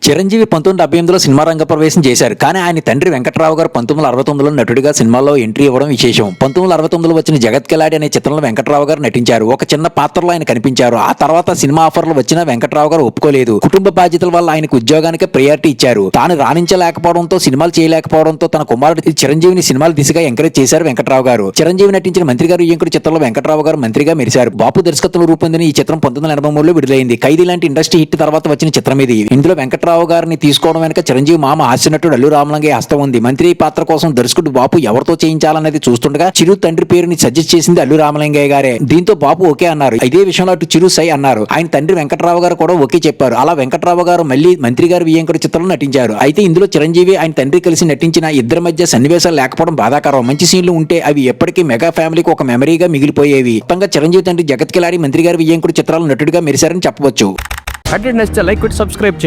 Chiranjeevi 1978లో cinema రంగ ప్రవేశం చేశారు. కానీ ఆయన తండ్రి వెంకట్రావు గారు 1969లో నటుడిగా సినిమాలో ఎంట్రీ ఇవ్వడం విశేషం. 1969లో వచ్చిన జగత్ కిలాడి అనే చిత్రంలో వెంకట్రావు గారు నటించారు. ఒక చిన్న పాత్రలో ఆయన కనిపించారు. ఆ తర్వాత సినిమా ఆఫర్లు వచ్చినా వెంకట్రావు గారు ఒప్పుకోలేదు. కుటుంబ బాధ్యతల వల్ల ఆయనకు ఉద్యోగానికి ప్రయారిటీ ఇచ్చారు. తాను రాణించలేకపోవడంతో, సినిమాలు చేయలేకపోవడంతో తన కుమారుడు చిరంజీవిని సినిమాల దిశగా ఎంకరేజ్ చేశారు వెంకట్రావు గారు. చిరంజీవి నటించిన మంత్రి గారు వియ్యంకుడు చిత్రంలో వెంకట్రావు గారు మంత్రిగా మెరిశారు. బాపు దర్శకత్వంలో రూపొందిన ఈ చిత్రం 1983లో విడుదలైంది. ఖైదీ లాంటి ఇండస్ట్రీ హిట్ తర్వాత వచ్చిన చిత్రం ఇది. ఇందులో వెంకట్రావు గారిని తీసుకోవడం వెనక చిరంజీవి మామ హాస్యనటుడు అల్లు రామలింగయ్య హస్తం ఉంది. మంత్రి పాత్ర కోసం దర్శకుడు బాపు ఎవరితో చేయించాలనేది చూస్తుండగా చిరు తండ్రి పేరుని సజెస్ట్ చేసింది అల్లు రామలింగయ్య గారే. దీంతో బాపు ఓకే అన్నారు. ఇదే విషయంలో అటు చిరు సై అన్నారు. ఆయన తండ్రి వెంకట్రావు గారు కూడా ఓకే చెప్పారు. అలా వెంకట్రావు గారు మళ్ళీ మంత్రి గారు వియ్యంకుడు చిత్రంలో నటించారు. అయితే ఇందులో చిరంజీవి ఆయన తండ్రి కలిసి నటించిన ఇద్దరి మధ్య సన్నివేశాలు లేకపోవడం బాధాకరం. మంచి సీన్లు ఉంటే అవి ఎప్పటికీ మెగా ఫ్యామిలీకి ఒక మెమరీగా మిగిలిపోయేవి. మొత్తంగా చిరంజీవి తండ్రి జగత్ కిలాడి మంత్రి గారి వియ్యంకుడు చిత్రాలు నటుడిగా మెరిశారని చెప్పవచ్చు. కంటెంట్ నచ్చితే లైక్ కొట్టి సబ్స్క్రైబ్ చేయండి.